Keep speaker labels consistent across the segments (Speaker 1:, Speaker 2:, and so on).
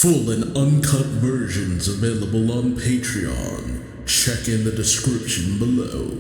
Speaker 1: Full and uncut versions available on Patreon. Check in the description below.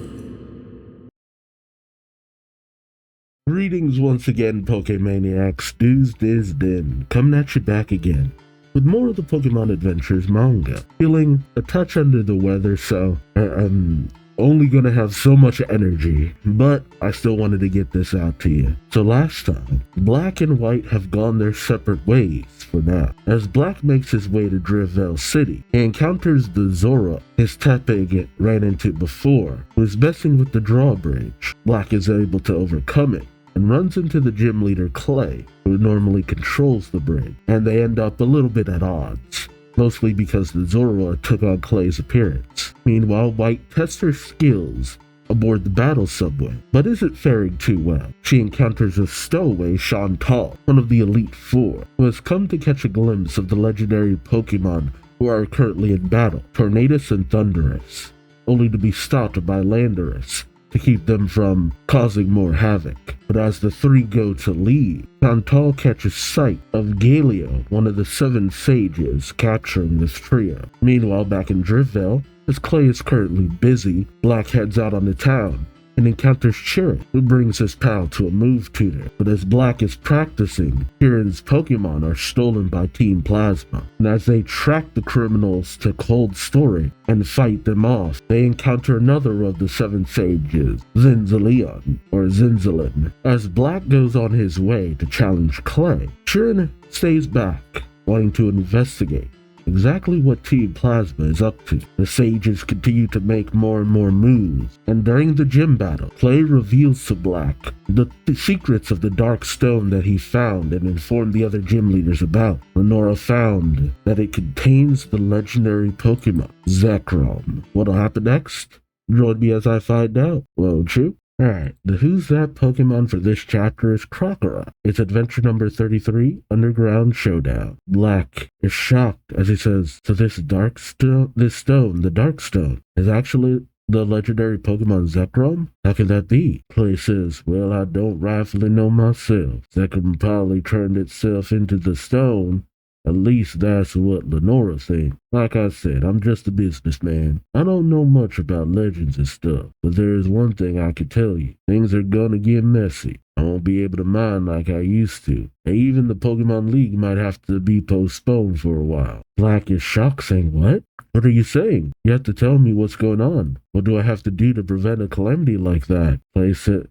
Speaker 2: Greetings once again, Pokemaniacs. Duuz-Diz-Din, coming at you back again with more of the Pokemon Adventures manga. Feeling a touch under the weather, so I'm only gonna have so much energy, but I still wanted to get this out to you. So last time, Black and White have gone their separate ways for now. As Black makes his way to Duuz-Diz-Din City, he encounters the Zora his Tepig ran into before, who is messing with the drawbridge. Black is able to overcome it and runs into the gym leader Clay, who normally controls the bridge, and they end up a little bit at odds, mostly because the Zora took on Clay's appearance. Meanwhile, White tests her skills aboard the battle subway, but isn't faring too well. She encounters a stowaway, Fin.K.L, one of the Elite Four, who has come to catch a glimpse of the legendary Pokemon who are currently in battle, Tornadus and Thundurus, only to be stopped by Landorus to keep them from causing more havoc. But as the three go to leave, Fin.K.L catches sight of Galio, one of the 7 sages, capturing this trio. Meanwhile, back in Duuz-Diz-Din, as Clay is currently busy, Black heads out on the town and encounters Chirin, who brings his pal to a move tutor. But as Black is practicing, Chirin's Pokemon are stolen by Team Plasma, and as they track the criminals to Cold Storage and fight them off, they encounter another of the 7 sages, Zinzalin. As Black goes on his way to challenge Clay, Chirin stays back, wanting to investigate exactly what Team Plasma is up to. The sages continue to make more and more moves, and during the gym battle, Clay reveals to Black the secrets of the dark stone that he found and informed the other gym leaders about. Lenora found that it contains the legendary Pokemon, Zekrom. What'll happen next? Join me as I find out, won't you? Alright, the Who's That Pokemon for this chapter is Crocora. It's adventure number 33, Underground Showdown. Black is shocked as he says, so this dark stone, the dark stone, is actually the legendary Pokemon Zekrom? How can that be? Clay says, well, I don't rightfully know myself. Zekrom probably turned itself into the stone. At least that's what Lenora thinks. Like I said, I'm just a businessman. I don't know much about legends and stuff, but there is one thing I can tell you. Things are gonna get messy. I won't be able to mine like I used to. And even the Pokemon League might have to be postponed for a while. Black is shocked, saying, what? What are you saying? You have to tell me what's going on. What do I have to do to prevent a calamity like that?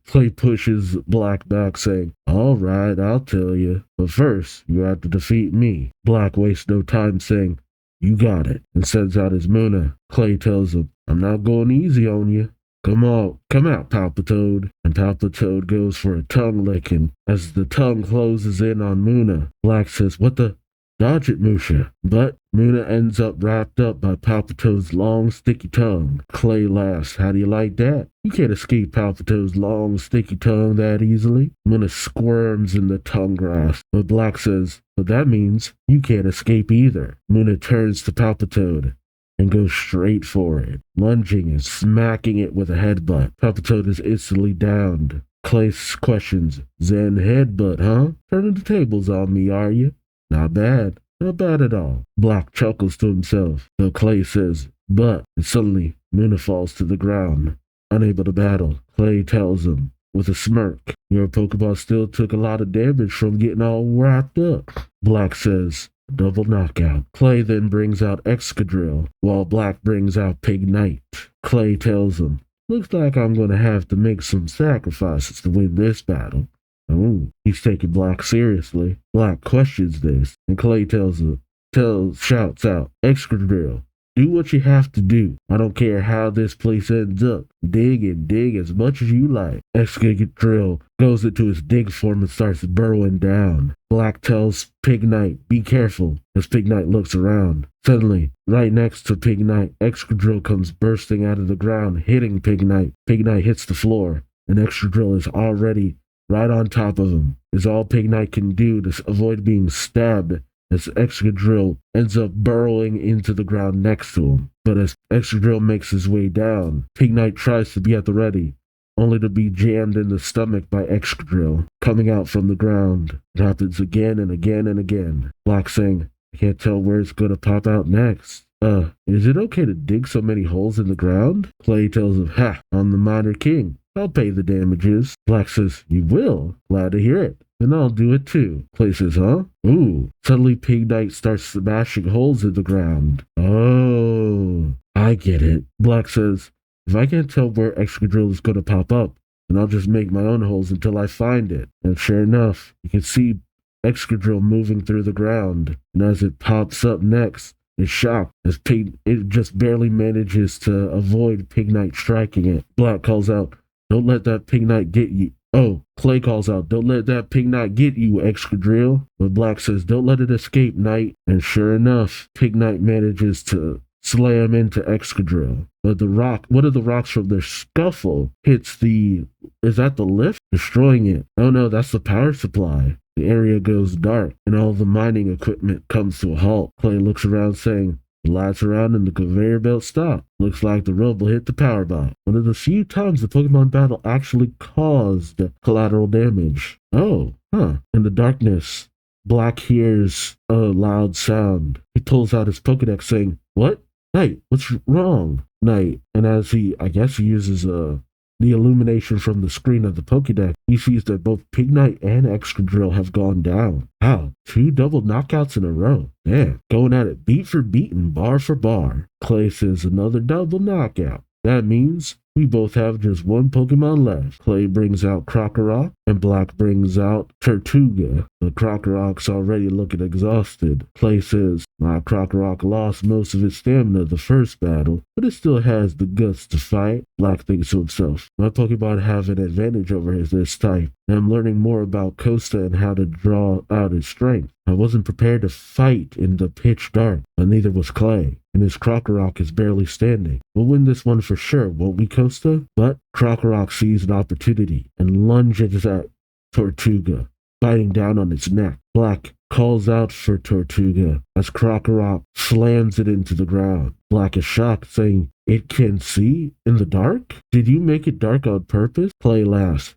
Speaker 2: Clay pushes Black back, saying, all right, I'll tell you. But first, you have to defeat me. Black wastes no time, saying, you got it, and sends out his Munna. Clay tells him, I'm not going easy on you. Come out, Palpitoad. And Palpitoad goes for a tongue licking. As the tongue closes in on Munna, Black says, what the? Dodge it, Musha. But Munna ends up wrapped up by Palpitoad's long, sticky tongue. Clay laughs. How do you like that? You can't escape Palpitoad's long, sticky tongue that easily. Munna squirms in the tongue grasp, but Black says, but that means you can't escape either. Munna turns to Palpitoad and goes straight for it, lunging and smacking it with a headbutt. Palpitoad is instantly downed. Clay questions, Zen headbutt, huh? Turning the tables on me, are you? Not bad. Not bad at all. Black chuckles to himself, though Clay says, but, and suddenly Munna falls to the ground, unable to battle. Clay tells him, with a smirk, your Pokeball still took a lot of damage from getting all wrapped up. Black says, double knockout. Clay then brings out Excadrill, while Black brings out Pignite. Clay tells him, looks like I'm going to have to make some sacrifices to win this battle. Oh, he's taking Black seriously. Black questions this, and Clay shouts out, Excadrill, do what you have to do. I don't care how this place ends up. Dig and dig as much as you like. Excadrill goes into his dig form and starts burrowing down. Black tells Pignite, be careful, as Pignite looks around. Suddenly, right next to Pignite, Excadrill comes bursting out of the ground, hitting Pignite. Pignite hits the floor, and Excadrill is already right on top of him. Is all Pignite can do to avoid being stabbed as Excadrill ends up burrowing into the ground next to him. But as Excadrill makes his way down, Pignite tries to be at the ready, only to be jammed in the stomach by Excadrill, coming out from the ground. It happens again and again and again. Black saying, I can't tell where it's gonna pop out next. Is it okay to dig so many holes in the ground? Clay tells him, ha, I'm the Miner King. I'll pay the damages. Black says, you will? Glad to hear it. Then I'll do it too. Clay says, huh? Ooh. Suddenly Pig Knight starts smashing holes in the ground. Oh, I get it. Black says, if I can't tell where Excadrill is gonna pop up, then I'll just make my own holes until I find it. And sure enough, you can see Excadrill moving through the ground. And as it pops up next, it's shocked as it just barely manages to avoid Pig Knight striking it. Black calls out, don't let that Pig Knight get you. Oh, Clay calls out, don't let that Pig Knight get you, Excadrill. But Black says, don't let it escape, Knight. And sure enough, Pig Knight manages to slam into Excadrill. But one of the rocks from their scuffle hits is that the lift? Destroying it. Oh no, that's the power supply. The area goes dark, and all the mining equipment comes to a halt. Clay looks around saying, the lights around and the conveyor belt stop. Looks like the rubble hit the power box. One of the few times the Pokemon battle actually caused collateral damage. Oh, huh. In the darkness, Black hears a loud sound. He pulls out his Pokedex saying, what? Knight, what's wrong? Knight. And as he uses the illumination from the screen of the Pokédex, he sees that both Pig Knight and Excadrill have gone down. Wow, 2 double knockouts in a row. Damn, going at it beat for beat and bar for bar. Clay says another double knockout. That means we both have just one Pokemon left. Clay brings out Krokorok, and Black brings out Tortuga. The Krokorok's already looking exhausted. Clay says, my Krokorok lost most of its stamina the first battle, but it still has the guts to fight. Black thinks to himself, my Pokemon have an advantage over this type, and I'm learning more about Costa and how to draw out his strength. I wasn't prepared to fight in the pitch dark, but neither was Clay, and his Krokorok is barely standing. We'll win this one for sure, won't we, Costa? But Krokorok sees an opportunity and lunges at Tortuga, biting down on its neck. Black calls out for Tortuga as Krokorok slams it into the ground. Black is shocked, saying, it can see in the dark? Did you make it dark on purpose? Clay laughs.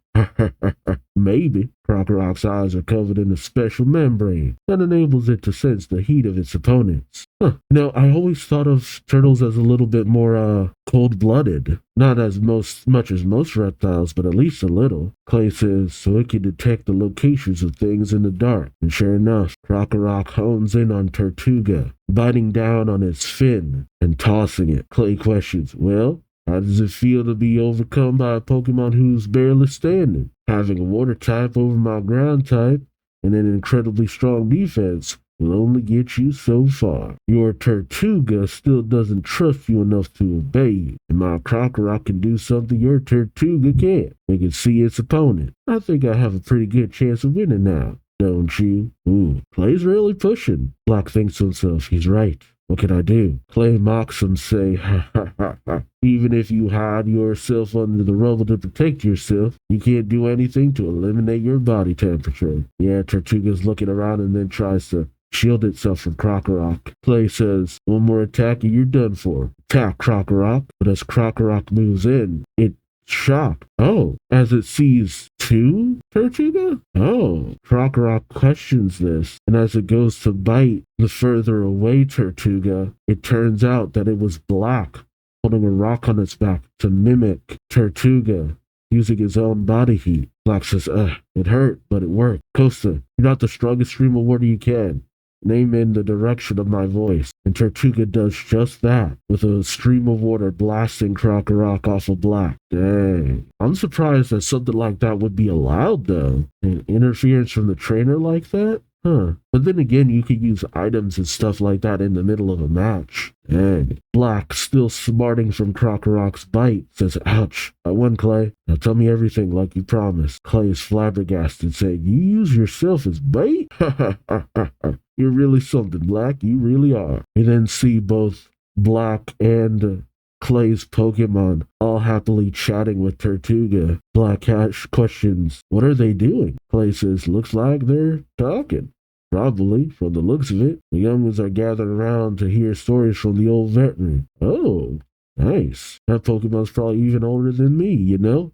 Speaker 2: Maybe. Krokorok's eyes are covered in a special membrane that enables it to sense the heat of its opponents. I always thought of turtles as a little bit more cold-blooded. Not as much as most reptiles, but at least a little. Clay says, so it can detect the locations of things in the dark. And sure enough, Krokorok hones in on Tortuga, biting down on its fin and tossing it. Clay questions, well, how does it feel to be overcome by a Pokemon who's barely standing? Having a water type over my ground type and an incredibly strong defense will only get you so far. Your Tortuga still doesn't trust you enough to obey you, and my Krokorok can do something your Tortuga can't. It can see its opponent. I think I have a pretty good chance of winning now, don't you? Ooh, Clay's really pushing. Black thinks to himself, he's right. What can I do? Clay mocks him, say, ha ha ha ha. Even if you hide yourself under the rubble to protect yourself, you can't do anything to eliminate your body temperature. Yeah, Tortuga's looking around and then tries to shield itself from Krokorok. Clay says, one more attack and you're done for. Attack, Krokorok. But as Krokorok moves in, it's shocked. Oh, as it sees 2 Tortuga? Oh, Krokorok questions this, and as it goes to bite the further away Tortuga, it turns out that it was Black, holding a rock on its back to mimic Tortuga, using his own body heat. Black says, it hurt, but it worked. Costa, you're not the strongest stream of water you can. Name in the direction of my voice. And Tortuga does just that, with a stream of water blasting Krokorok off of Black. Dang. I'm surprised that something like that would be allowed, though. An interference from the trainer like that? Huh. But then again, you could use items and stuff like that in the middle of a match. Dang. Black, still smarting from Krokorok's bite, says, ouch. I won, Clay. Now tell me everything like you promised. Clay is flabbergasted, saying, you use yourself as bait? Ha ha ha ha ha. You're really something, Black. You really are. You then see both Black and Clay's Pokemon all happily chatting with Tortuga. Black questions, what are they doing? Clay says, looks like they're talking. Probably, from the looks of it. The young ones are gathered around to hear stories from the old veteran. Oh, nice. That Pokemon's probably even older than me, you know?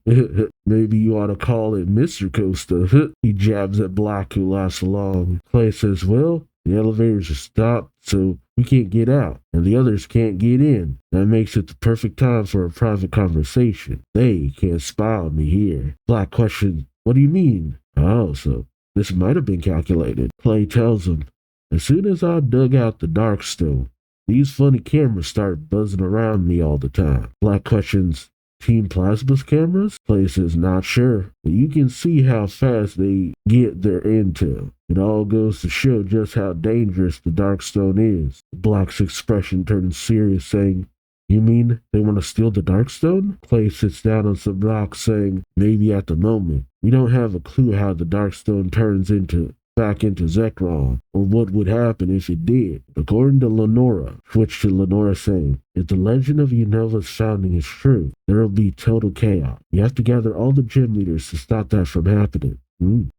Speaker 2: Maybe you ought to call it Mr. Costa. He jabs at Black, who laughs along. Clay says, well, The elevators are stopped, so we can't get out, and the others can't get in. That makes it the perfect time for a private conversation. They can't spy on me here. Black questions, what do you mean? Oh, so this might have been calculated. Clay tells him, as soon as I dug out the Darkstone, these funny cameras started buzzing around me all the time. Black questions, Team Plasma's cameras? Clay says, not sure, but you can see how fast they get their intel. It all goes to show just how dangerous the Darkstone is. Black's expression turns serious, saying, you mean they want to steal the Darkstone? Clay sits down on some rocks, saying, maybe at the moment. We don't have a clue how the Darkstone turns back into Zekrom, or what would happen if it did. According to Lenora, switch to Lenora saying, if the legend of Unova's founding is true, there will be total chaos. You have to gather all the gym leaders to stop that from happening.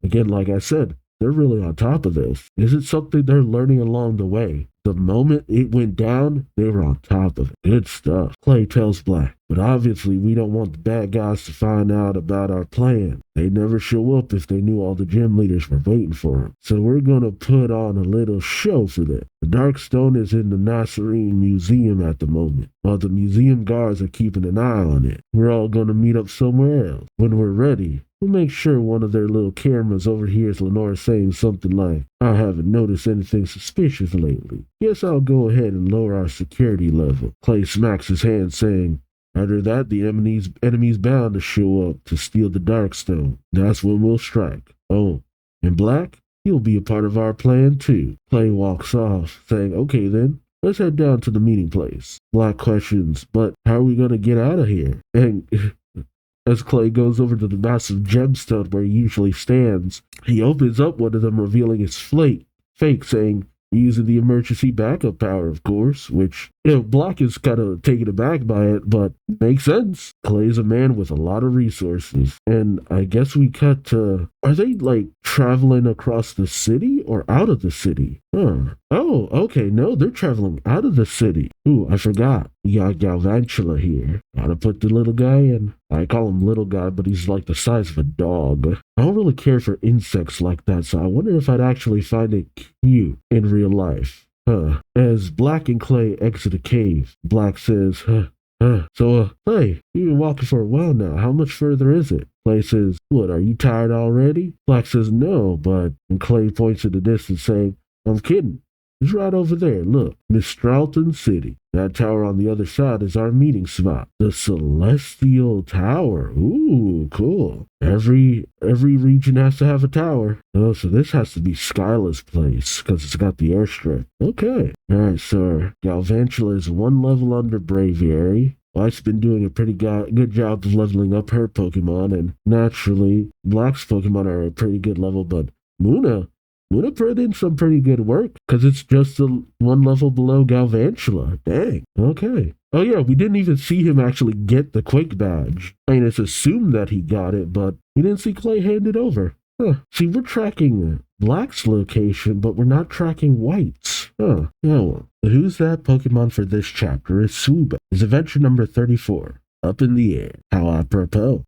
Speaker 2: Again, like I said, they're really on top of this. Is it something they're learning along the way? The moment it went down, they were on top of it. Good stuff. Clay tells Black, but obviously we don't want the bad guys to find out about our plan. They'd never show up if they knew all the gym leaders were waiting for them. So we're gonna put on a little show for them. The Darkstone is in the Nasserine Museum at the moment, while the museum guards are keeping an eye on it. We're all gonna meet up somewhere else. When we're ready, we'll make sure one of their little cameras overhears Lenore saying something like, I haven't noticed anything suspicious lately. Guess I'll go ahead and lower our security level. Clay smacks his hand, saying, after that, the enemy's bound to show up to steal the Darkstone. That's when we'll strike. Oh, and Black? He'll be a part of our plan too. Clay walks off, saying, okay then, let's head down to the meeting place. Black questions, but how are we going to get out of here? And as Clay goes over to the massive gemstone where he usually stands, he opens up one of them, revealing his fake, saying, using the emergency backup power, of course, which, Black is kind of taken aback by it, but makes sense. Clay's a man with a lot of resources, and I guess we cut to, are they, traveling across the city or out of the city? Oh, okay, no, they're traveling out of the city. Ooh, I forgot. We got Galvantula here. Gotta put the little guy in. I call him little guy, but he's like the size of a dog. I don't really care for insects like that, so I wonder if I'd actually find it cute in real life. As Black and Clay exit a cave, Black says, So, Clay, you've been walking for a while now. How much further is it? Clay says, what, are you tired already? Black says, no, but... And Clay points in the distance, saying, I'm kidding. It's right over there. Look, Miss Stralton City. That tower on the other side is our meeting spot. The Celestial Tower. Ooh, cool. Every region has to have a tower. Oh, so this has to be Skyla's place, because it's got the airstrip. Okay. Alright, sir. Galvantula is one level under Braviary. Wife's been doing a pretty good job of leveling up her Pokemon, and naturally, Black's Pokemon are a pretty good level, but Muna put in some pretty good work, because it's just one level below Galvantula. Dang. Okay. Oh yeah, we didn't even see him actually get the Quake badge. I mean, it's assumed that he got it, but we didn't see Clay hand it over. See, we're tracking Black's location, but we're not tracking White's. Yeah, well, who's that Pokemon for this chapter is Suba. It's adventure number 34. Up in the air. How apropos.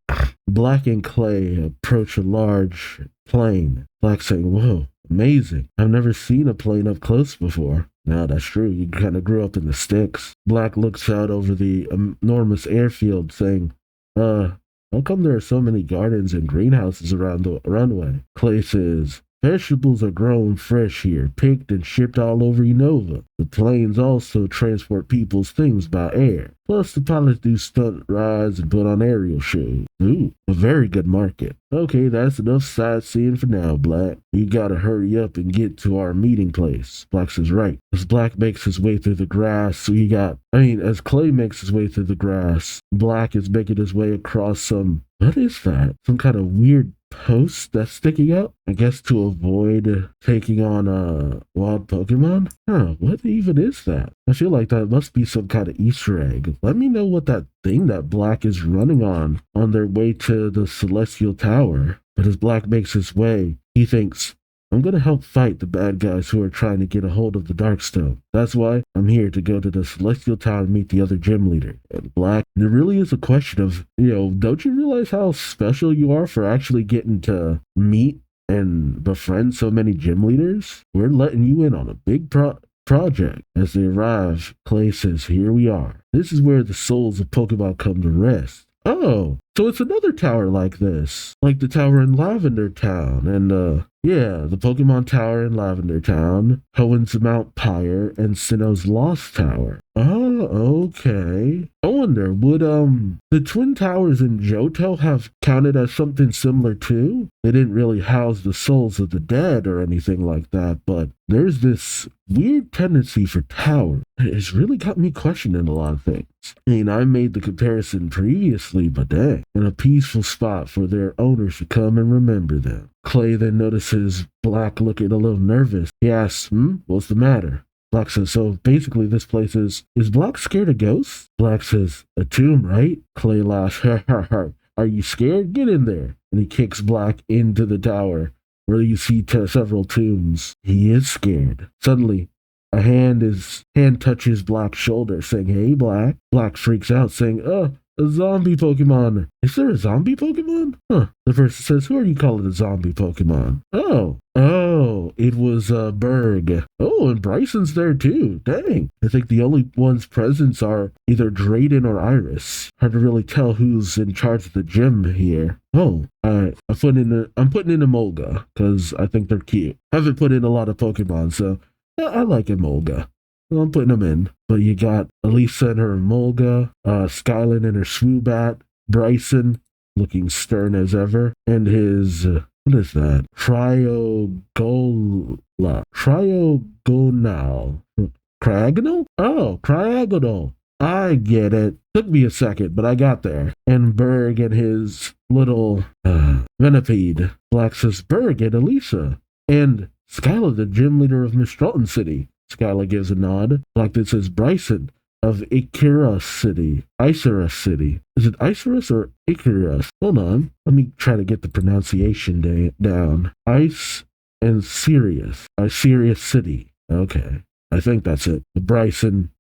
Speaker 2: Black and Clay approach a large plane. Black saying, whoa, amazing. I've never seen a plane up close before. No, that's true. You kind of grew up in the sticks. Black looks out over the enormous airfield, saying, how come there are so many gardens and greenhouses around the runway? Clay says, vegetables are grown fresh here, picked and shipped all over Unova. The planes also transport people's things by air. Plus, the pilots do stunt rides and put on aerial shows. Ooh, a very good market. Okay, that's enough sightseeing for now, Black. You gotta hurry up and get to our meeting place. Black says, right. As Black makes his way through the grass, as Clay makes his way through the grass, Black is making his way across what is that? Some kind of weird post that's sticking out? I guess to avoid taking on wild Pokemon? What even is that? I feel like that must be some kind of Easter egg. Let me know what that thing that Black is running on their way to the Celestial Tower. But as Black makes his way, he thinks, I'm going to help fight the bad guys who are trying to get a hold of the Darkstone. That's why I'm here to go to the Celestial Tower and meet the other gym leader. And Black, there really is a question of, don't you realize how special you are for actually getting to meet and befriend so many gym leaders? We're letting you in on a big project. As they arrive, Clay says, here we are. This is where the souls of Pokemon come to rest. Oh, so it's another tower like this, like the tower in Lavender Town, and yeah, the Pokemon Tower in Lavender Town, Hoen's Mount Pyre, and Sinnoh's Lost Tower. Oh, okay. I wonder, would the Twin Towers in Johto have counted as something similar too? They didn't really house the souls of the dead or anything like that, but there's this weird tendency for towers. It's really got me questioning a lot of things. I mean, I made the comparison previously, but dang, in a peaceful spot for their owners to come and remember them. Clay then notices Black looking a little nervous. He asks, what's the matter? Black says, so basically this place is Black scared of ghosts? Black says, a tomb, right? Clay laughs, ha ha ha. Are you scared? Get in there. And he kicks Black into the tower, where you see several tombs. He is scared. Suddenly, a hand touches Black's shoulder, saying, hey, Black. Black freaks out, saying, a zombie Pokemon. Is there a zombie Pokemon? Huh. The person says, who are you calling a zombie Pokemon? Oh, it was Berg. Oh, and Bryson's there too. Dang. I think the only ones present are either Drayden or Iris. Hard to really tell who's in charge of the gym here. Oh, alright. I'm putting in Emolga, because I think they're cute. I haven't put in a lot of Pokemon, so I like Emolga. I'm putting them in. But you got Elisa and her Emolga, Skylan and her Swoobat, Bryson, looking stern as ever, and his, what is that? Triogonal. Cryagonal? Oh, Cryagonal. I get it. Took me a second, but I got there. And Berg and his little Venipede. Black says Berg and Elisa. And Skyla, the gym leader of Mistralton City. Skyla gives a nod. Black then says Bryson of Icarus City. Icarus City. Is it Icarus or Icarus? Hold on. Let me try to get the pronunciation down. Ice and Sirius. Sirius City. Okay. I think that's it. Bryson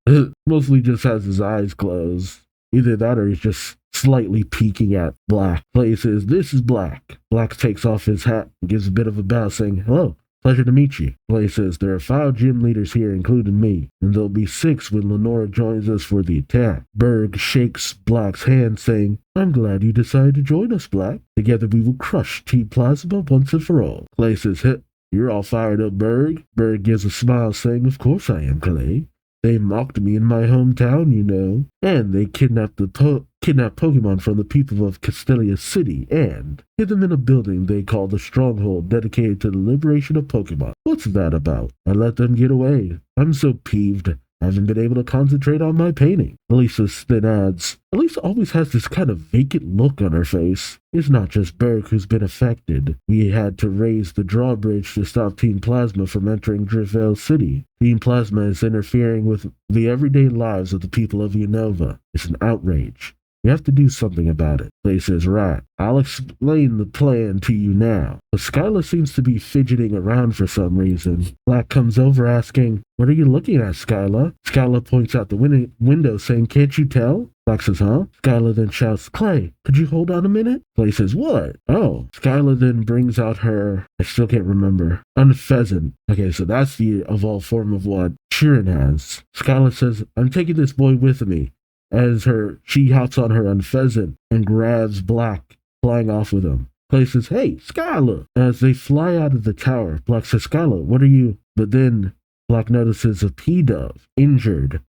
Speaker 2: mostly just has his eyes closed. Either that or he's just slightly peeking at Black. Clay says, this is Black. Black takes off his hat and gives a bit of a bow, saying, hello. Pleasure to meet you. Clay says, there are 5 gym leaders here, including me, and there'll be 6 when Lenora joins us for the attack. Berg shakes Black's hand, saying, I'm glad you decided to join us, Black. Together we will crush Team Plasma once and for all. Clay says, you're all fired up, Berg. Berg gives a smile, saying, of course I am, Clay. They mocked me in my hometown, you know, and they kidnapped Pokemon from the people of Castelia City and hid them in a building they call the Stronghold, dedicated to the liberation of Pokemon. What's that about? I let them get away. I'm so peeved. I haven't been able to concentrate on my painting. Elisa then adds, Elisa always has this kind of vacant look on her face. It's not just Berg who's been affected. We had to raise the drawbridge to stop Team Plasma from entering Driftvale City. Team Plasma is interfering with the everyday lives of the people of Unova. It's an outrage. We have to do something about it. Clay says, right. I'll explain the plan to you now. But Skyla seems to be fidgeting around for some reason. Black comes over asking, what are you looking at, Skyla? Skyla points out the window saying, can't you tell? Black says, huh? Skyla then shouts, Clay, could you hold on a minute? Clay says, what? Oh. Skyla then brings out her, I still can't remember, unpheasant. Okay, so that's the evolved form of what Sheeran has. Skyla says, I'm taking this boy with me. As she hops on her unpheasant and grabs Black, flying off with him. Clay says, hey, Skyla! As they fly out of the tower, Black says, Skyla, what are you? But then Black notices a P-Dove, injured,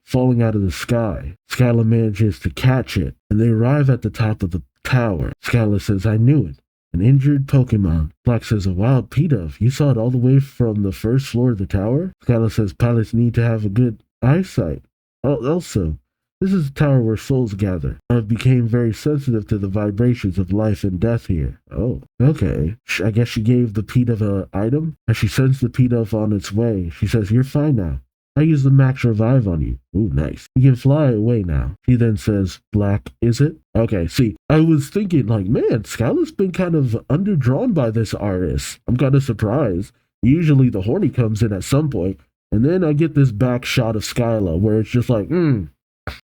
Speaker 2: falling out of the sky. Skyla manages to catch it, and they arrive at the top of the tower. Skyla says, I knew it. An injured Pokemon. Black says, a wild P-Dove. You saw it all the way from the first floor of the tower? Skyla says, pilots need to have a good eyesight. Also, this is a tower where souls gather. I became very sensitive to the vibrations of life and death here. Oh, okay. I guess she gave the P-Dove an item. As she sends the P-Dove on its way, she says, you're fine now. I use the Max Revive on you. Ooh, nice. You can fly away now. She then says, Black, is it? Okay, see, I was thinking, man, Skyla's been kind of underdrawn by this artist. I'm kind of surprised. Usually the horny comes in at some point, and then I get this back shot of Skyla where it's just like,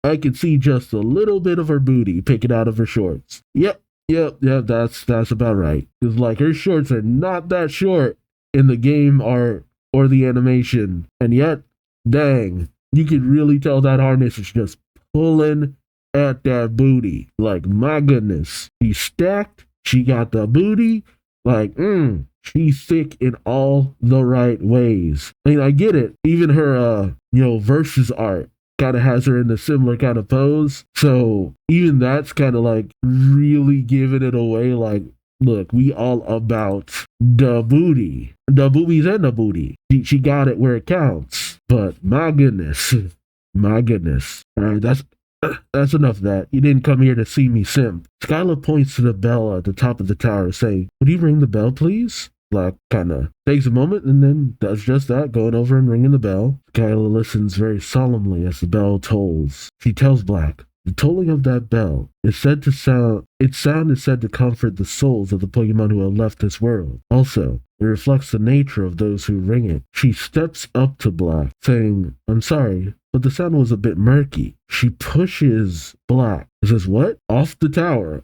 Speaker 2: I can see just a little bit of her booty picking out of her shorts. Yep, Yep, that's about right. Cause like her shorts are not that short in the game or the animation, and yet, dang, you could really tell that harness is just pulling at that booty. Like my goodness, she's stacked. She got the booty. Like, she's thick in all the right ways. I mean, I get it. Even her, versus art kind of has her in a similar kind of pose. So even that's kind of like really giving it away. Like, look, we all about the boobies and the booty. She got it where it counts. But my goodness, my goodness. All right, that's enough of that. You didn't come here to see me simp. Skylar points to the bell at the top of the tower, saying, "Would you ring the bell, please?" Black kind of takes a moment and then does just that, going over and ringing the bell. Skylar listens very solemnly as the bell tolls. She tells Black, "The tolling of that bell is said to sound. Its sound is said to comfort the souls of the Pokemon who have left this world. Also, it reflects the nature of those who ring it." She steps up to Black, saying, "I'm sorry, but the sound was a bit murky." She pushes Black. He says, "What?" Off the tower.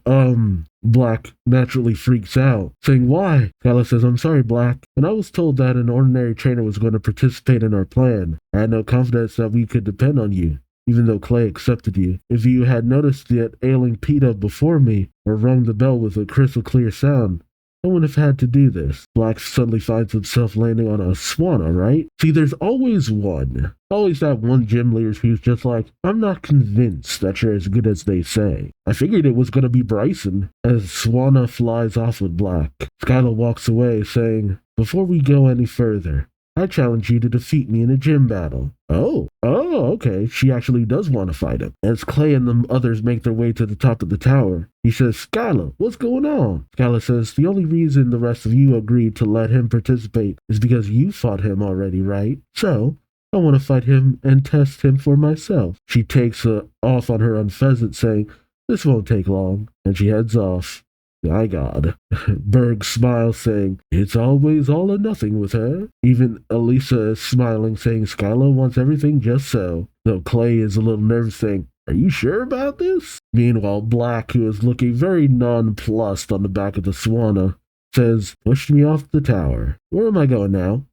Speaker 2: Black naturally freaks out, saying, "Why?" Skylar says, "I'm sorry, Black. When I was told that an ordinary trainer was going to participate in our plan, I had no confidence that we could depend on you. Even though Clay accepted you. If you had noticed that ailing PETA before me, or rung the bell with a crystal clear sound, I wouldn't have had to do this." Black suddenly finds himself landing on a Swanna, right? See, there's always one. Always that one gym leader who's just like, "I'm not convinced that you're as good as they say." I figured it was going to be Bryson. As Swanna flies off with Black, Skylar walks away, saying, "Before we go any further, I challenge you to defeat me in a gym battle." Oh, okay. She actually does want to fight him. As Clay and the others make their way to the top of the tower, he says, "Skylar, what's going on?" Skylar says, "The only reason the rest of you agreed to let him participate is because you fought him already, right? So, I want to fight him and test him for myself." She takes off on her Unfezant, saying, "This won't take long," and she heads off. My God. Berg smiles, saying, "It's always all or nothing with her." Even Elisa is smiling, saying Skylar wants everything just so. Though Clay is a little nervous, saying, "Are you sure about this?" Meanwhile, Black, who is looking very nonplussed on the back of the Swanna, says, "Pushed me off the tower. Where am I going now?"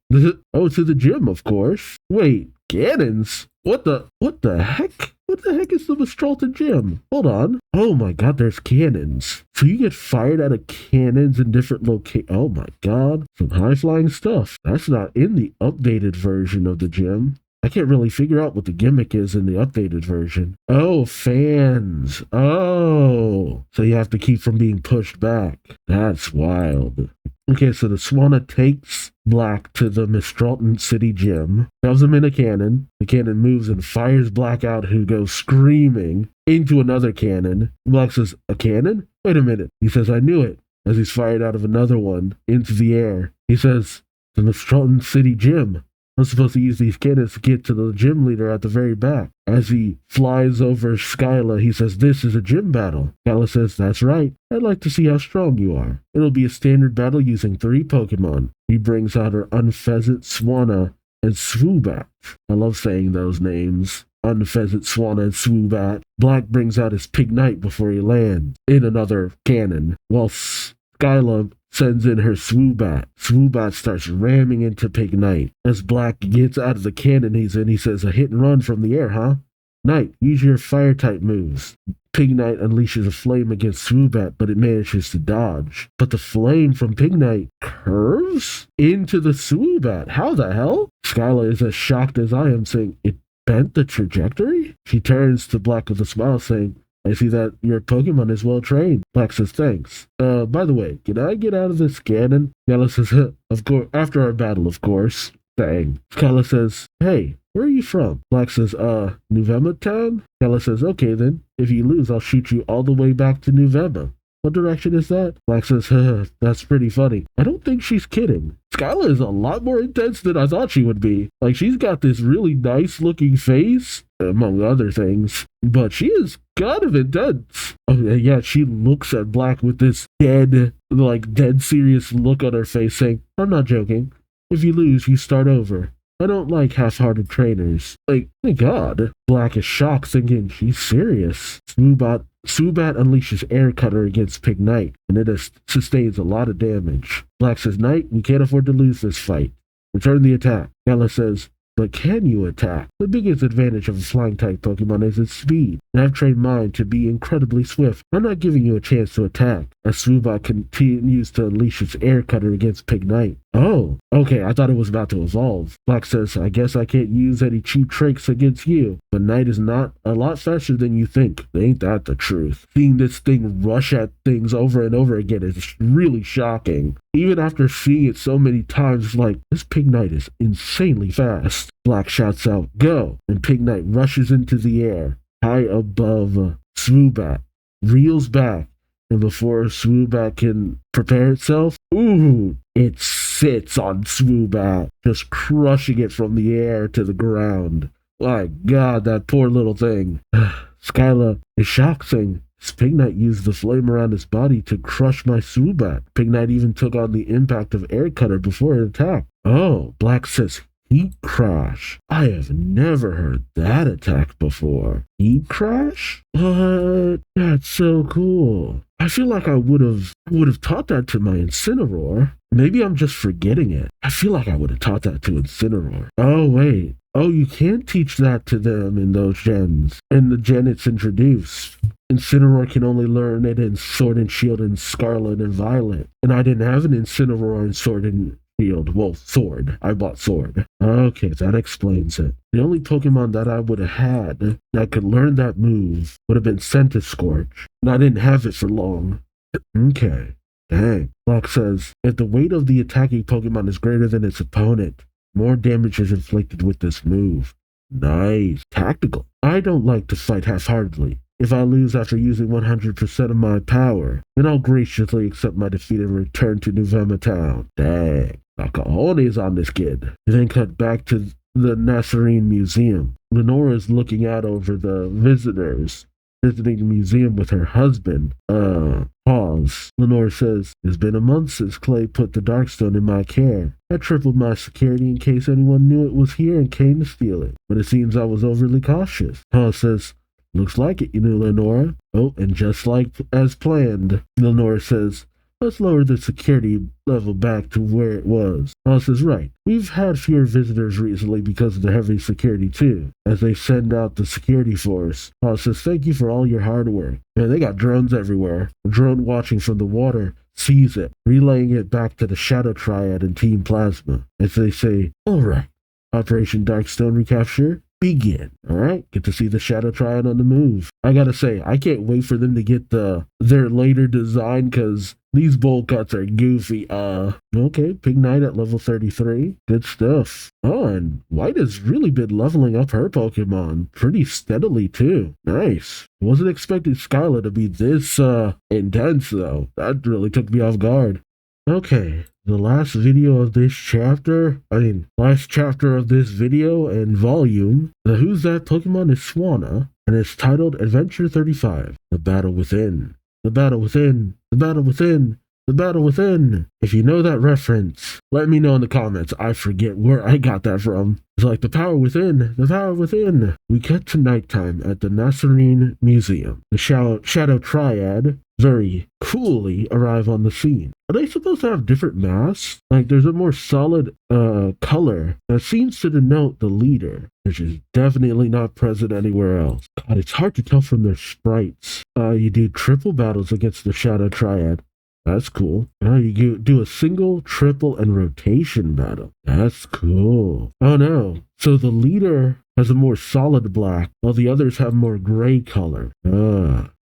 Speaker 2: "Oh, to the gym, of course." "Wait, cannons? What the heck? What the heck is the Mistralton gym? Hold on. Oh my God, there's cannons. So you get fired out of cannons in different locations. Oh my God, some high-flying stuff. That's not in the updated version of the gym. I can't really figure out what the gimmick is in the updated version. Oh, fans. Oh. So you have to keep from being pushed back. That's wild. Okay, so the Swanna takes Black to the Mistralton City gym, shoves him in a cannon. The cannon moves and fires Black out, who goes screaming into another cannon. Black says, "A cannon? Wait a minute." He says, "I knew it," as he's fired out of another one into the air. He says, "The Mistralton City gym. I'm supposed to use these cannons to get to the gym leader at the very back." As he flies over Skylar, he says, "This is a gym battle." Skylar says, "That's right. I'd like to see how strong you are. It'll be a standard battle using 3 Pokemon." He brings out her Unfezant, Swanna, and Swoobat. I love saying those names. Unfezant, Swanna, and Swoobat. Black brings out his Pignite before he lands in another cannon, while Skylar sends in her Swoobat. Swoobat starts ramming into Pignite. As Black gets out of the cannon he's in, he says, "A hit and run from the air, huh? Knight, use your fire-type moves." Pignite unleashes a flame against Swoobat, but it manages to dodge. But the flame from Pignite curves into the Swoobat. How the hell? Skylar is as shocked as I am, saying, "It bent the trajectory?" She turns to Black with a smile, saying, "I see that your Pokemon is well trained." Black says, "Thanks. By the way, can I get out of this cannon?" Skylar says, "Of course, after our battle, of course." Dang. Skylar says, "Hey, where are you from?" Black says, Nuvema Town?" Skylar says, "Okay then. If you lose, I'll shoot you all the way back to Nuvema." "What direction is that?" Black says, "That's pretty funny." I don't think she's kidding. Skylar is a lot more intense than I thought she would be. Like, she's got this really nice looking face, among other things, but she is kind of intense. Oh, yeah, she looks at Black with this dead serious look on her face, saying, "I'm not joking. If you lose, you start over. I don't like half-hearted trainers. Like, my god. Black is shocked, thinking he's serious. Swoobat unleashes Air Cutter against Pig Knight, and it sustains a lot of damage. Black says, Knight, we can't afford to lose this fight. Return the attack. K.L says, but can you attack? The biggest advantage of a flying-type Pokemon is its speed, and I've trained mine to be incredibly swift. I'm not giving you a chance to attack, as Swoobat continues to unleash its Air Cutter against Pig Knight. Oh, okay, I thought it was about to evolve. Black says, I guess I can't use any cheap tricks against you, but Knight is not a lot faster than you think. Ain't that the truth? Seeing this thing rush at things over and over again is really shocking. Even after seeing it so many times, it's like, this Pig Knight is insanely fast. Black shouts out, go, and Pig Knight rushes into the air, high above Swoobat, reels back, and before Swoobat can prepare itself, it sits on Swoobat, just crushing it from the air to the ground. My god, that poor little thing. Skyla is shocked, saying, Pig Knight used the flame around his body to crush my Swoobat. Pig Knight even took on the impact of Air Cutter before it attacked. Oh, Black says, Heat Crash. I have never heard that attack before. Heat Crash? What? That's so cool. I feel like I would have taught that to my Incineroar. Maybe I'm just forgetting it. I feel like I would have taught that to Incineroar. Oh, wait. Oh, you can't teach that to them in those gens. In the gen it's introduced. Incineroar can only learn it in Sword and Shield and Scarlet and Violet. And I didn't have an Incineroar in Sword and Shield. Well, Sword. I bought Sword. Okay, that explains it. The only Pokemon that I would have had that could learn that move would have been Scorch. And I didn't have it for long. Okay. Dang. Black says, if the weight of the attacking Pokemon is greater than its opponent, more damage is inflicted with this move. Nice. Tactical. I don't like to fight half-heartedly. If I lose after using 100% of my power, then I'll graciously accept my defeat and return to Nuvema Town. Dang. Cojones on this kid. Then cut back to the Nazarene Museum. Lenora is looking out over the visitors, visiting the museum with her husband. Pause. Lenore says, it's been a month since Clay put the Darkstone in my care. I tripled my security in case anyone knew it was here and came to steal it, but it seems I was overly cautious. Pause says, looks like it, Lenora. Oh, and just like as planned, Lenora says, let's lower the security level back to where it was. Pause is right. We've had fewer visitors recently because of the heavy security too, as they send out the security force. Pause says, thank you for all your hard work. Man, they got drones everywhere. A drone watching from the water sees it, relaying it back to the Shadow Triad and Team Plasma, as they say, alright, Operation Darkstone recapture, begin. Alright, get to see the Shadow Triad on the move. I gotta say, I can't wait for them to get their later design, because these bowl cuts are goofy. Okay, Pig Knight at level 33. Good stuff. Oh, and White has really been leveling up her Pokemon pretty steadily too. Nice. Wasn't expecting Skyla to be this intense though. That really took me off guard. Okay, the last video of this chapter, last chapter of this video and volume, the Who's That Pokemon is Swanna, and it's titled Adventure 35, The Battle Within. The Battle Within, The Battle Within, The Battle Within. If you know that reference, let me know in the comments. I forget where I got that from. It's like the power within, the power within. We cut to nighttime at the Nazarene Museum. The Shadow Triad very coolly arrive on the scene. Are they supposed to have different masks? Like, there's a more solid color that seems to denote the leader, which is definitely not present anywhere else. God, it's hard to tell from their sprites. You do triple battles against the Shadow Triad. That's cool. You do a single, triple, and rotation battle. That's cool. Oh no. So the leader has a more solid black, while the others have more gray color.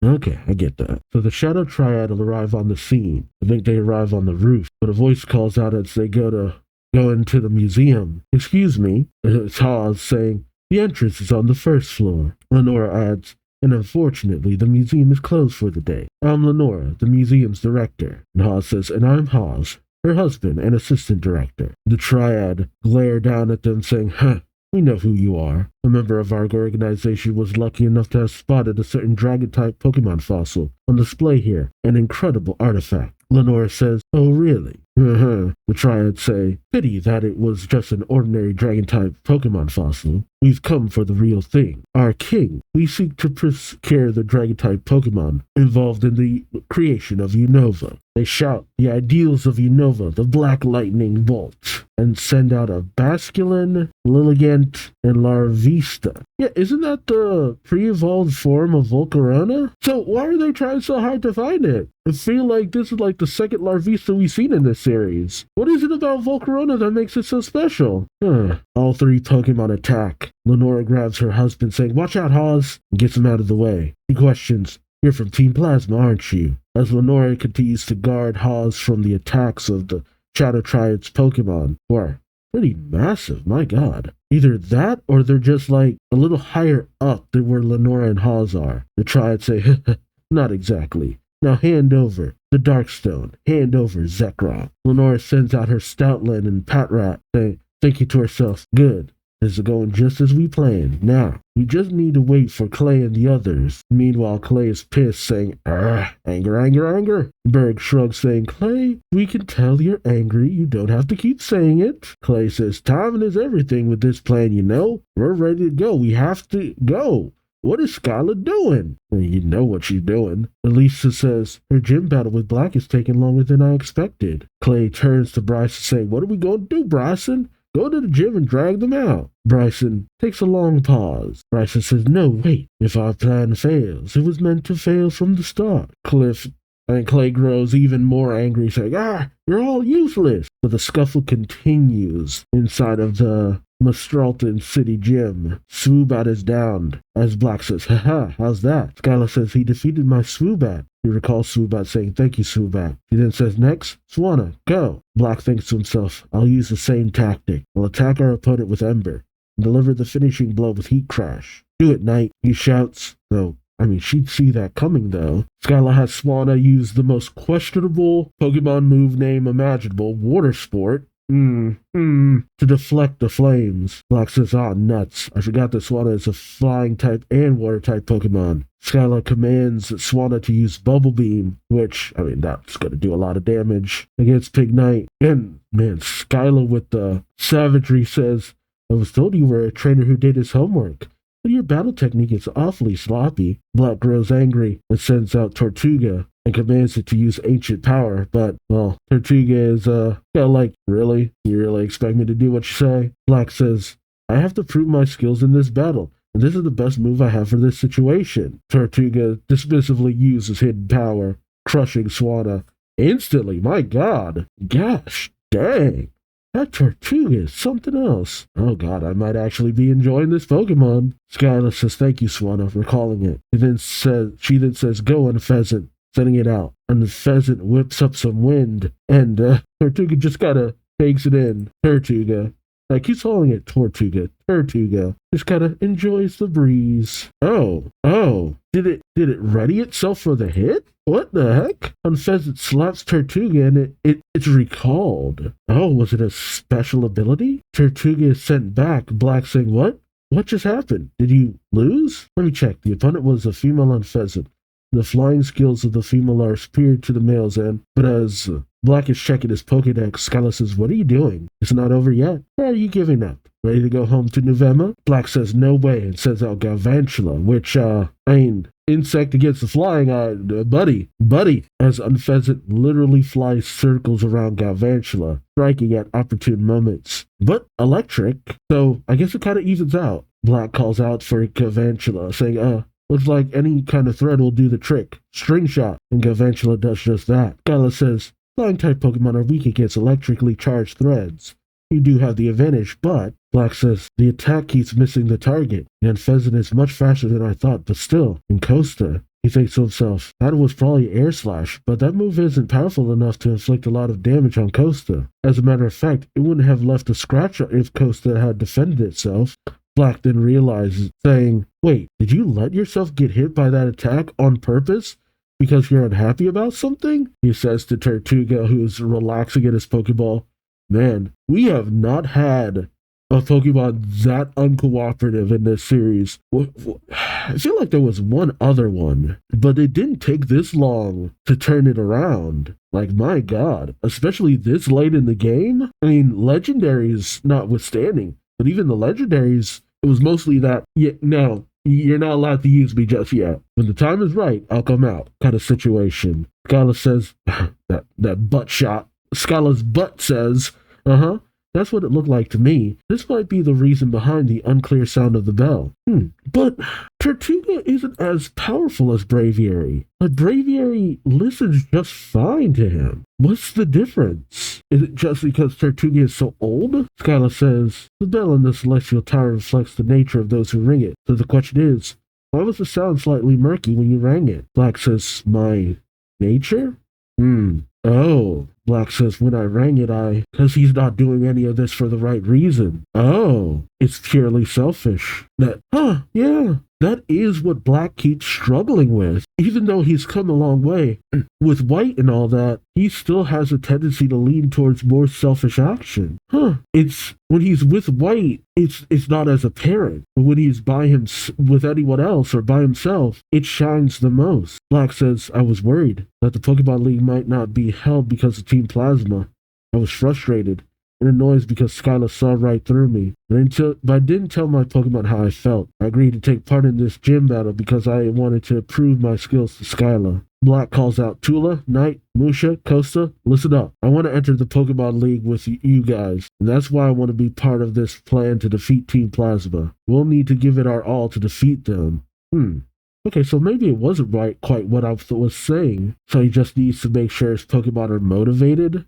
Speaker 2: Okay, I get that. So the Shadow Triad will arrive on the scene. I think they arrive on the roof, but a voice calls out as they go into the museum. Excuse me, it's Haas saying, the entrance is on the first floor. Lenora adds, and unfortunately, the museum is closed for the day. I'm Lenora, the museum's director. And Haas says, and I'm Haas, her husband and assistant director. The Triad glare down at them saying, we know who you are. A member of our organization was lucky enough to have spotted a certain dragon-type Pokemon fossil on display here. An incredible artifact. Lenora says, "Oh, really?" The Triads say, "Pity that it was just an ordinary dragon-type Pokemon fossil. We've come for the real thing. Our king. We seek to procure the dragon-type Pokemon involved in the creation of Unova." They shout the ideals of Unova, the Black Lightning Bolt, and send out a Basculin, Lilligant, and Larvista. Yeah, isn't that the pre-evolved form of Volcarona? So why are they trying so hard to find it? I feel like this is like the second Larvista we've seen in this series. What is it about Volcarona that makes it so special? All three Pokemon attack. Lenora grabs her husband, saying, "Watch out, Hawes," and gets him out of the way. He questions, "You're from Team Plasma, aren't you?" As Lenora continues to guard Hawes from the attacks of the Shadow Triad's Pokemon, who are pretty massive, my god. Either that, or they're just like a little higher up than where Lenora and Hawes are. The Triads say, "Not exactly. Now hand over the Darkstone. Hand over Zekrom." Lenora sends out her Stoutland and Patrat, saying, thinking to herself, "Good. This is going just as we planned. Now, we just need to wait for Clay and the others." Meanwhile, Clay is pissed, saying, "Anger, anger, anger." Berg shrugs, saying, "Clay, we can tell you're angry. You don't have to keep saying it." Clay says, "Timing is everything with this plan, you know. We're ready to go. We have to go. What is Skylar doing?" Well, you know what she's doing. Elisa says, "Her gym battle with Black is taking longer than I expected." Clay turns to Bryson, saying, "What are we going to do, Bryson? Go to the gym and drag them out." Bryson takes a long pause. Bryson says, "No, wait. If our plan fails, it was meant to fail from the start." Clay grows even more angry, saying, "You're all useless." But the scuffle continues inside of the Mastralton City Gym. Swoobat is downed. As Black says, "Haha, how's that?" Skylar says, "He defeated my Swoobat." He recalls Swoobat saying, "Thank you, Swoobat." He then says, "Next, Swanna, go." Black thinks to himself, "I'll use the same tactic. I'll attack our opponent with Ember and deliver the finishing blow with Heat Crash." "Do it, Knight," he shouts. She'd see that coming, though. Skylar has Swanna use the most questionable Pokemon move name imaginable, Water Sport, to deflect the flames. Black says, nuts. I forgot that Swanna is a flying type and water type Pokemon. Skylar commands Swanna to use Bubble Beam, which, that's going to do a lot of damage against Pignite. And, man, Skylar with the savagery says, "I was told you were a trainer who did his homework, but your battle technique is awfully sloppy." Black grows angry and sends out Tortuga and commands it to use Ancient Power, but, Tortuga is, really? You really expect me to do what you say? Black says, "I have to prove my skills in this battle, and this is the best move I have for this situation." Tortuga dismissively uses Hidden Power, crushing Swanna instantly. My god. Gosh, dang. That Tortuga is something else. Oh god, I might actually be enjoying this Pokemon. Skylar says, "Thank you, Swanna," for calling it. She then says, "Go on, Pheasant," sending it out. And the Pheasant whips up some wind, and Tortuga just kinda takes it in. Tortuga. I keep calling it Tortuga. Tortuga just kinda enjoys the breeze. Oh. Did it ready itself for the hit? What the heck? And Pheasant slaps Tortuga and it's recalled. Oh, was it a special ability? Tortuga is sent back, Black saying, "What? What just happened? Did you lose?" Let me check. The opponent was a female on Pheasant. The flying skills of the female are superior to the male's end, but as Black is checking his Pokedex, Skylar says, "What are you doing? It's not over yet. Or are you giving up? Ready to go home to Nuvema?" Black says, "No way," and sends out Galvantula, which, insect against the flying, buddy, as Unpheasant literally flies circles around Galvantula, striking at opportune moments. But electric, so I guess it kind of evens out. Black calls out for Galvantula, saying, "Looks like any kind of thread will do the trick. String shot," and Galvantula does just that. Skylar says, "Flying-type Pokemon are weak against electrically charged threads. You do have the advantage, but..." Black says, "The attack keeps missing the target, and Pheasant is much faster than I thought, but still, in Costa." He thinks to himself, that was probably Air Slash, but that move isn't powerful enough to inflict a lot of damage on Costa. As a matter of fact, it wouldn't have left a scratch if Costa had defended itself. Black then realizes, saying, "Wait, did you let yourself get hit by that attack on purpose? Because you're unhappy about something?" He says to Tortuga, who's relaxing in his Pokeball, "Man, we have not had a Pokemon that uncooperative in this series. I feel like there was one other one, but it didn't take this long to turn it around. Like, my God, especially this late in the game. I mean, legendaries notwithstanding, but even the legendaries, it was mostly that, yeah, no, you're not allowed to use me just yet. When the time is right, I'll come out kind of situation. Skyla says, that butt shot. Skyla's butt says, uh-huh. That's what it looked like to me. This might be the reason behind the unclear sound of the bell. But Tortuga isn't as powerful as Braviary. But Braviary listens just fine to him. What's the difference? Is it just because Tortuga is so old? Skyla says, the bell in the celestial tower reflects the nature of those who ring it. So the question is, why was the sound slightly murky when you rang it? Black says, my nature? Oh, Black says, when I rang it, because he's not doing any of this for the right reason. Oh, it's purely selfish. Yeah, that is what Black keeps struggling with. Even though he's come a long way with White and all that, he still has a tendency to lean towards more selfish action. It's when he's with White, it's not as apparent. But when he's by him with anyone else or by himself, it shines the most. Black says, I was worried that the Pokemon League might not be held because of Team Plasma. I was frustrated and annoyed because Skyla saw right through me. But I didn't tell my Pokemon how I felt. I agreed to take part in this gym battle because I wanted to prove my skills to Skyla. Black calls out, Tula, Knight, Musha, Costa, listen up. I want to enter the Pokemon League with you guys, and that's why I want to be part of this plan to defeat Team Plasma. We'll need to give it our all to defeat them. Okay, so maybe it wasn't quite what I was saying. So he just needs to make sure his Pokemon are motivated,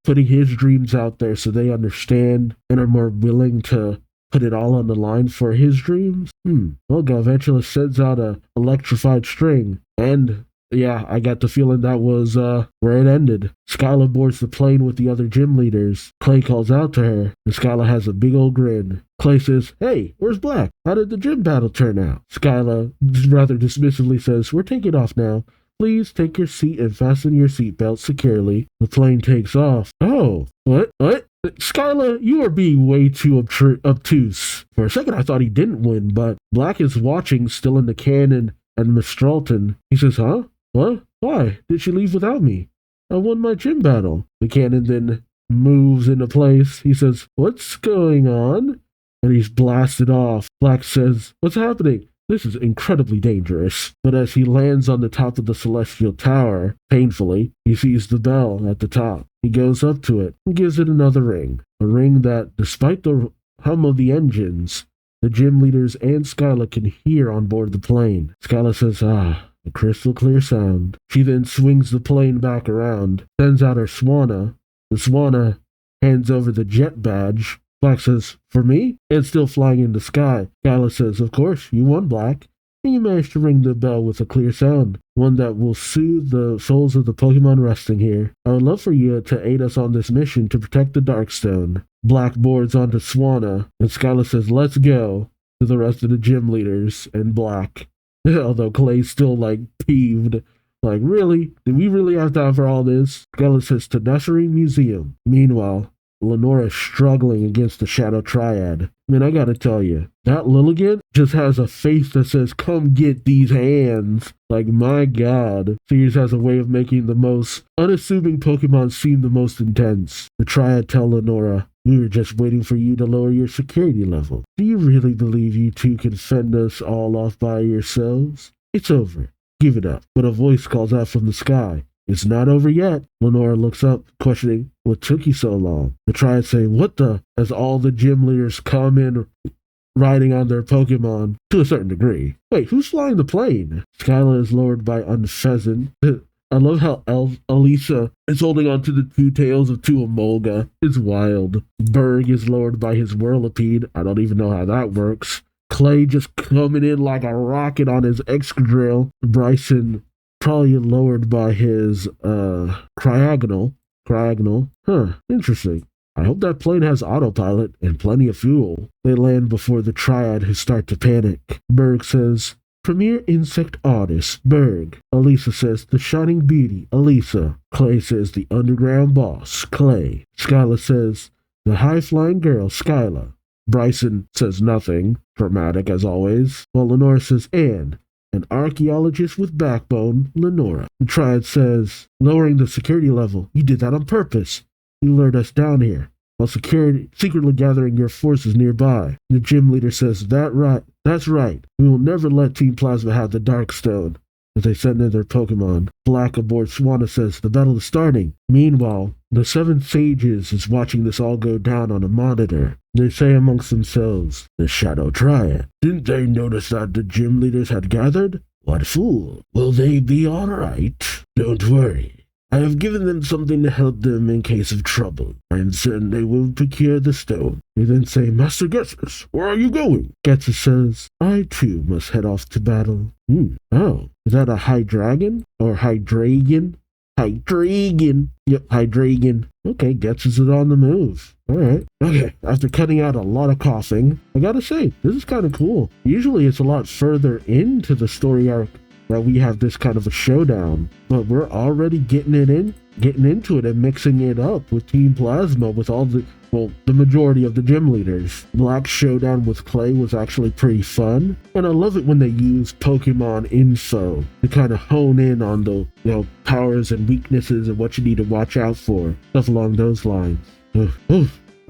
Speaker 2: putting his dreams out there so they understand and are more willing to put it all on the line for his dreams. Well, Galvantula sends out a electrified string, and yeah, I got the feeling that was where it ended. Skyla boards the plane with the other gym leaders. Clay calls out to her, and Skyla has a big old grin. Clay says, hey, where's Black? How did the gym battle turn out? Skyla rather dismissively says, we're taking off now. Please take your seat and fasten your seatbelt securely. The plane takes off. Oh, what? Skyla, you are being way too obtuse. For a second, I thought he didn't win, but Black is watching, still in the cannon, and Mistralton. He says, huh? What? Why? Did she leave without me? I won my gym battle. The cannon then moves into place. He says, what's going on? And he's blasted off. Black says, what's happening? This is incredibly dangerous. But as he lands on the top of the celestial tower, painfully, he sees the bell at the top. He goes up to it and gives it another ring. A ring that, despite the hum of the engines, the gym leaders and Skyla can hear on board the plane. Skyla says, a crystal clear sound. She then swings the plane back around, sends out her Swanna. The Swanna hands over the jet badge. Black says, for me? And still flying in the sky. Skyla says, of course, you won, Black. And you managed to ring the bell with a clear sound, one that will soothe the souls of the Pokemon resting here. I would love for you to aid us on this mission to protect the Darkstone. Black boards onto Swanna, and Skyla says, let's go, to the rest of the gym leaders and Black. Although Clay's still, peeved. Really? Did we really have time for all this? Skyla says, to Nursery Museum. Meanwhile, Lenora's struggling against the Shadow Triad. I gotta tell you, that Lilligant just has a face that says, come get these hands. My God. Sears has a way of making the most unassuming Pokemon seem the most intense. The Triad tell Lenora, we were just waiting for you to lower your security level. Do you really believe you two can fend us all off by yourselves? It's over. Give it up. But a voice calls out from the sky. It's not over yet. Lenora looks up, questioning, what took you so long? The Triad say, what the? As all the gym leaders come in riding on their Pokemon, to a certain degree. Wait, who's flying the plane? Skyla is lowered by Unpheasant. I love how Elisa is holding on to the two tails of Tuamolga. It's wild. Berg is lowered by his Whirlipede. I don't even know how that works. Clay just coming in like a rocket on his Excadrill. Bryson probably lowered by his Cryogonal. Interesting. I hope that plane has autopilot and plenty of fuel. They land before the Triad, who start to panic. Berg says, Premier Insect Artist, Berg. Elisa says, the Shining Beauty, Elisa. Clay says, the Underground Boss, Clay. Skyla says, the High-Flying Girl, Skyla. Bryson says nothing, dramatic as always, while Lenora says, and an archaeologist with backbone, Lenora. The triad says, lowering the security level. You did that on purpose. You lured us down here, while secretly gathering your forces nearby. The gym leader says, that's right. We will never let Team Plasma have the Dark Stone. As they send in their Pokémon, Black aboard Swanna says, the battle is starting. Meanwhile, the 7 Sages is watching this all go down on a monitor. They say amongst themselves, the Shadow Triad. Didn't they notice that the gym leaders had gathered? What fool! Will they be alright? Don't worry. I have given them something to help them in case of trouble. I am certain they will procure the stone. They then say, Master Getsus, where are you going? Getsus says, I too must head off to battle. Oh, is that a Hydreigon? Or Hydreigon? Hydreigon. Yep, Hydreigon. Okay, Getsus is on the move. Alright. Okay, after cutting out a lot of coughing, I gotta say, this is kind of cool. Usually it's a lot further into the story arc that we have this kind of a showdown, but we're already getting into it and mixing it up with Team Plasma with all the majority of the gym leaders. Black's showdown with Clay was actually pretty fun, and I love it when they use Pokemon info to kind of hone in on the powers and weaknesses and what you need to watch out for, stuff along those lines.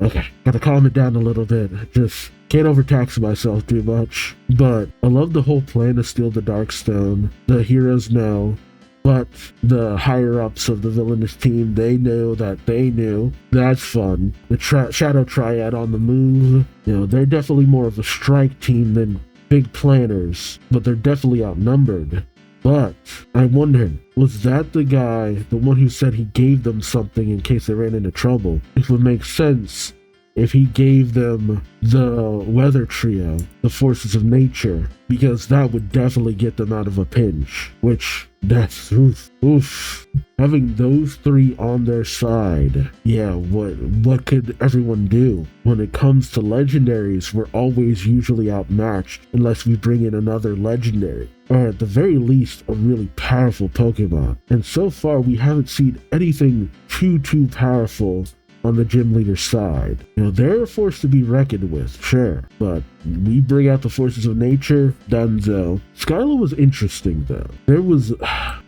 Speaker 2: Okay, gotta calm it down a little bit. Just can't overtax myself too much. But I love the whole plan to steal the Dark Stone. The heroes know, but the higher-ups of the villainous team, they know that they knew. That's fun. The Shadow Triad on the move. They're definitely more of a strike team than big planners, but they're definitely outnumbered. But I wondered, was that the guy, the one who said he gave them something in case they ran into trouble? It would make sense if he gave them the weather trio, the forces of nature, because that would definitely get them out of a pinch, which, that's oof. Having those 3 on their side, yeah, what could everyone do? When it comes to legendaries, we're always usually outmatched unless we bring in another legendary, or at the very least, a really powerful Pokemon. And so far, we haven't seen anything too powerful on the gym leader side. They're a force to be reckoned with, sure, but we bring out the forces of nature, Dunzo. Skyla was interesting, though. There was...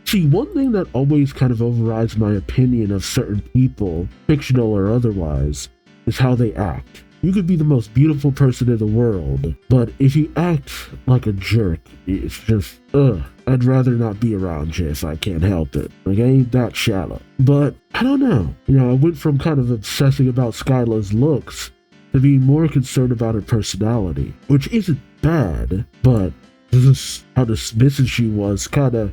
Speaker 2: See, one thing that always kind of overrides my opinion of certain people, fictional or otherwise, is how they act. You could be the most beautiful person in the world, but if you act like a jerk, it's just, I'd rather not be around you if I can't help it. Like, I ain't that shallow. But, I don't know. I went from kind of obsessing about Skyla's looks to being more concerned about her personality, which isn't bad, but just how dismissive she was kind of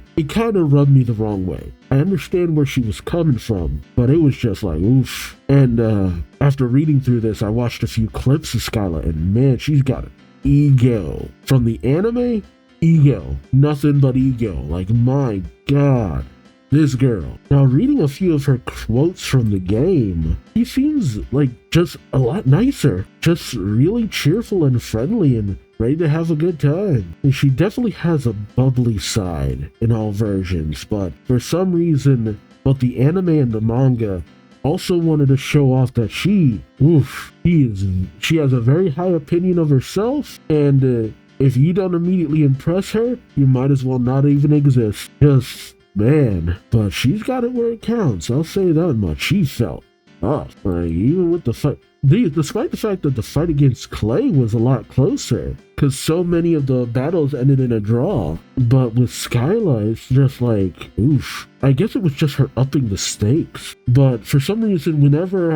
Speaker 2: rubbed me the wrong way. I understand where she was coming from, but it was just like, oof. And after reading through this, I watched a few clips of Skyla, and man, she's got an ego. From the anime, ego. Nothing but ego. Like, my God. This girl. Now, reading a few of her quotes from the game, she seems like just a lot nicer. Just really cheerful and friendly and ready to have a good time. And she definitely has a bubbly side in all versions, but for some reason, both the anime and the manga also wanted to show off that she has a very high opinion of herself, and if you don't immediately impress her, you might as well not even exist. Just... man, but she's got it where it counts. I'll say that much. She felt tough. Like, even with the fight, despite the fact that the fight against Clay was a lot closer, because so many of the battles ended in a draw. But with Skyla, it's just like, oof. I guess it was just her upping the stakes. But for some reason, whenever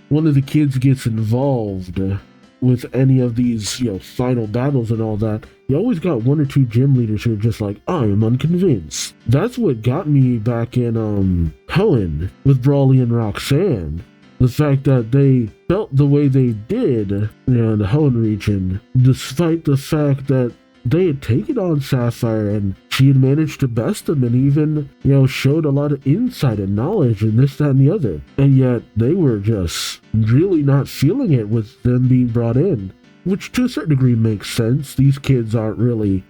Speaker 2: one of the kids gets involved with any of these, final battles and all that, you always got 1 or 2 gym leaders who are just like, I am unconvinced. That's what got me back in Hoenn with Brawly and Roxanne. The fact that they felt the way they did in the Hoenn region, despite the fact that they had taken on Sapphire and she had managed to best them and even, showed a lot of insight and knowledge and this, that, and the other. And yet they were just really not feeling it with them being brought in. Which to a certain degree makes sense. These kids aren't really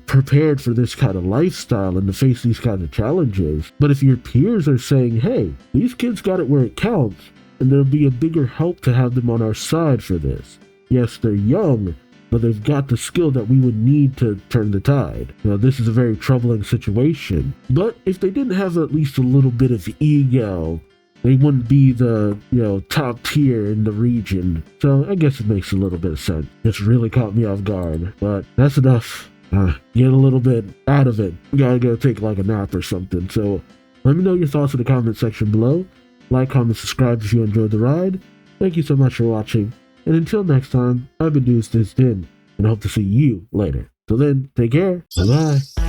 Speaker 2: prepared for this kind of lifestyle and to face these kind of challenges. But if your peers are saying, hey, these kids got it where it counts, and there'll be a bigger help to have them on our side for this. Yes, they're young, but they've got the skill that we would need to turn the tide. Now, this is a very troubling situation, but if they didn't have at least a little bit of ego, they wouldn't be the, top tier in the region. So I guess it makes a little bit of sense. It's really caught me off guard, but that's enough. Get a little bit out of it. Gotta go take like a nap or something. So let me know your thoughts in the comment section below. Like, comment, subscribe if you enjoyed the ride. Thank you so much for watching. And until next time, I've been Duuz-Diz-Din, and I hope to see you later. Till then, take care. Bye-bye.